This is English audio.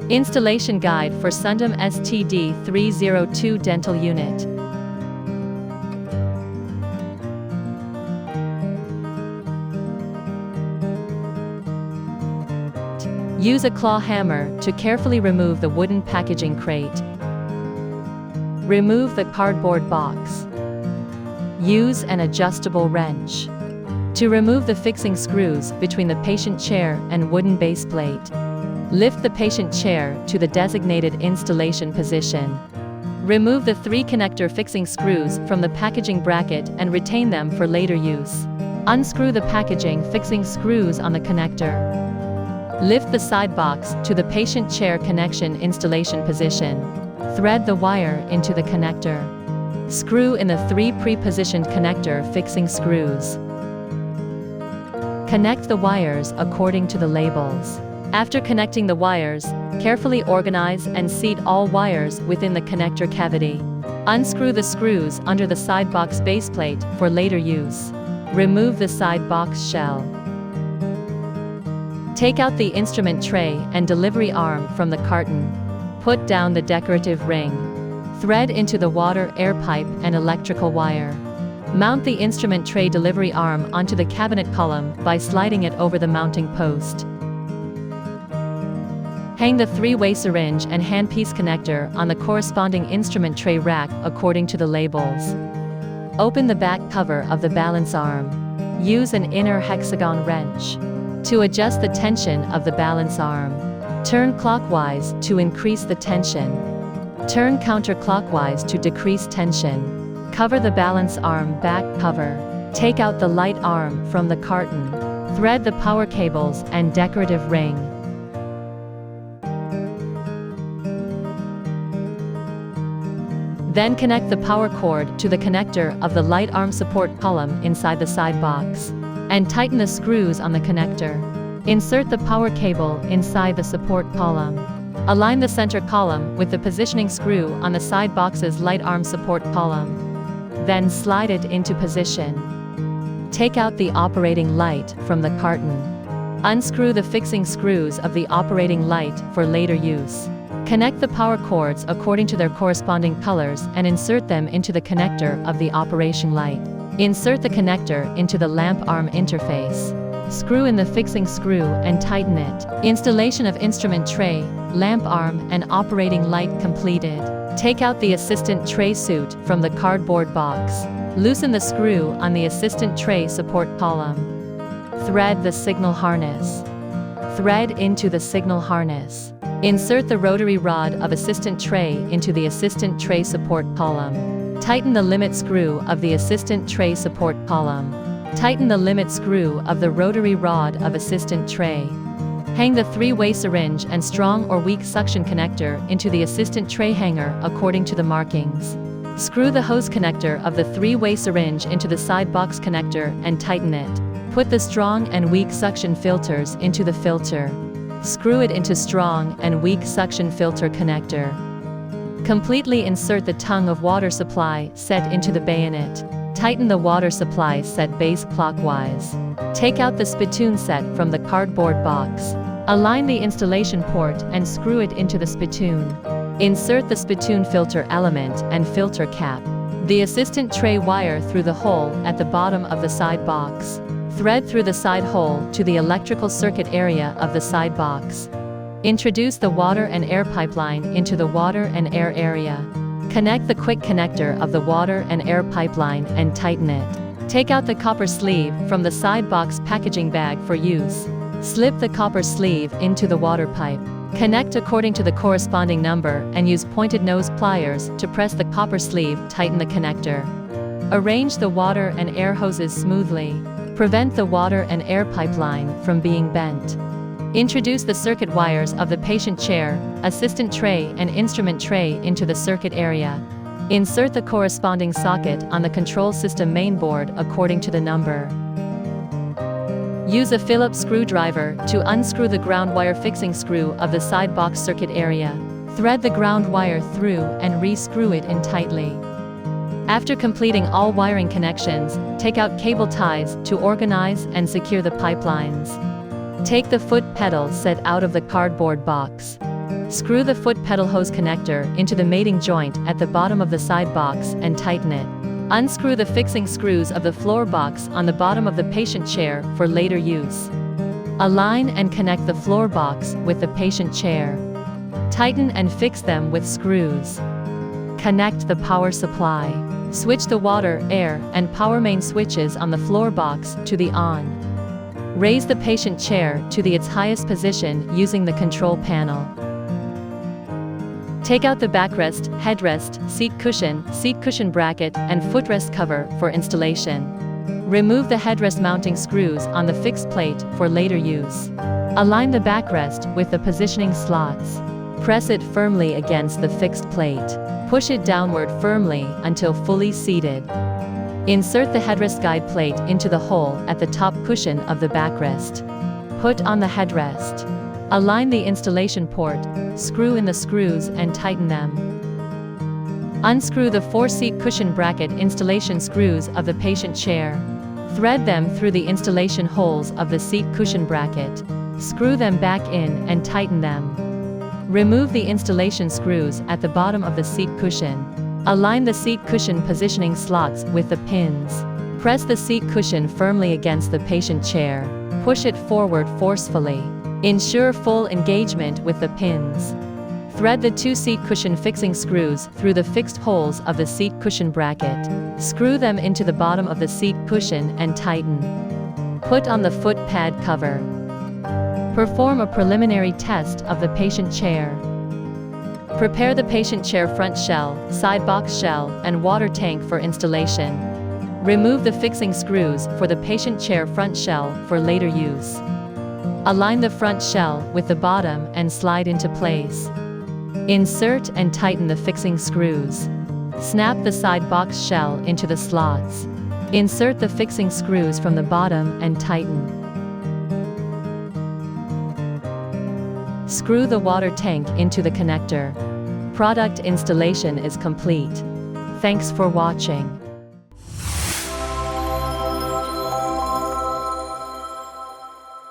Installation Guide for SUNTEM ST-D302 Dental Unit. Use a claw hammer to carefully remove the wooden packaging crate. Remove the cardboard box. Use an adjustable wrench to remove the fixing screws between the patient chair and wooden base plate. Lift the patient chair to the designated installation position. Remove the 3 connector fixing screws from the packaging bracket and retain them for later use. Unscrew the packaging fixing screws on the connector. Lift the side box to the patient chair connection installation position. Thread the wire into the connector. Screw in the 3 pre-positioned connector fixing screws. Connect the wires according to the labels. After connecting the wires, carefully organize and seat all wires within the connector cavity. Unscrew the screws under the side box base plate for later use. Remove the side box shell. Take out the instrument tray and delivery arm from the carton. Put down the decorative ring. Thread into the water, air pipe, and electrical wire. Mount the instrument tray delivery arm onto the cabinet column by sliding it over the mounting post. Hang the 3-way syringe and handpiece connector on the corresponding instrument tray rack according to the labels. Open the back cover of the balance arm. Use an inner hexagon wrench to adjust the tension of the balance arm. Turn clockwise to increase the tension. Turn counterclockwise to decrease tension. Cover the balance arm back cover. Take out the light arm from the carton. Thread the power cables and decorative ring. Then connect the power cord to the connector of the light arm support column inside the side box, and tighten the screws on the connector. Insert the power cable inside the support column. Align the center column with the positioning screw on the side box's light arm support column. Then slide it into position. Take out the operating light from the carton. Unscrew the fixing screws of the operating light for later use. Connect the power cords according to their corresponding colors and insert them into the connector of the operation light. Insert the connector into the lamp arm interface. Screw in the fixing screw and tighten it. Installation of instrument tray, lamp arm, and operating light completed. Take out the assistant tray suit from the cardboard box. Loosen the screw on the assistant tray support column. Thread the signal harness. Thread into the signal harness. Insert the rotary rod of assistant tray into the assistant tray support column. Tighten the limit screw of the assistant tray support column. Tighten the limit screw of the rotary rod of assistant tray. Hang the 3-way syringe and strong or weak suction connector into the assistant tray hanger according to the markings. Screw the hose connector of the 3-way syringe into the side box connector and tighten it. Put the strong and weak suction filters into the filter. Screw it into strong and weak suction filter connector. Completely insert the tongue of water supply set into the bayonet. Tighten the water supply set base clockwise. Take out the spittoon set from the cardboard box. Align the installation port and screw it into the spittoon. Insert the spittoon filter element and filter cap. The assistant tray wire through the hole at the bottom of the side box. Thread through the side hole to the electrical circuit area of the side box. Introduce the water and air pipeline into the water and air area. Connect the quick connector of the water and air pipeline and tighten it. Take out the copper sleeve from the side box packaging bag for use. Slip the copper sleeve into the water pipe. Connect according to the corresponding number and use pointed nose pliers to press the copper sleeve. Tighten the connector. Arrange the water and air hoses smoothly. Prevent the water and air pipeline from being bent. Introduce the circuit wires of the patient chair, assistant tray, and instrument tray into the circuit area. Insert the corresponding socket on the control system mainboard according to the number. Use a Phillips screwdriver to unscrew the ground wire fixing screw of the side box circuit area. Thread the ground wire through and re-screw it in tightly. After completing all wiring connections, take out cable ties to organize and secure the pipelines. Take the foot pedal set out of the cardboard box. Screw the foot pedal hose connector into the mating joint at the bottom of the side box and tighten it. Unscrew the fixing screws of the floor box on the bottom of the patient chair for later use. Align and connect the floor box with the patient chair. Tighten and fix them with screws. Connect the power supply. Switch the water, air, and power main switches on the floor box to the on. Raise the patient chair to its highest position using the control panel. Take out the backrest, headrest, seat cushion bracket, and footrest cover for installation. Remove the headrest mounting screws on the fixed plate for later use. Align the backrest with the positioning slots. Press it firmly against the fixed plate. Push it downward firmly until fully seated. Insert the headrest guide plate into the hole at the top cushion of the backrest. Put on the headrest. Align the installation port, screw in the screws and tighten them. Unscrew the 4 seat cushion bracket installation screws of the patient chair. Thread them through the installation holes of the seat cushion bracket. Screw them back in and tighten them. Remove the installation screws at the bottom of the seat cushion. Align the seat cushion positioning slots with the pins. Press the seat cushion firmly against the patient chair. Push it forward forcefully. Ensure full engagement with the pins. Thread the 2 seat cushion fixing screws through the fixed holes of the seat cushion bracket. Screw them into the bottom of the seat cushion and tighten. Put on the foot pad cover. Perform a preliminary test of the patient chair. Prepare the patient chair front shell, side box shell, and water tank for installation. Remove the fixing screws for the patient chair front shell for later use. Align the front shell with the bottom and slide into place. Insert and tighten the fixing screws. Snap the side box shell into the slots. Insert the fixing screws from the bottom and tighten. Screw the water tank into the connector. Product installation is complete. Thanks for watching.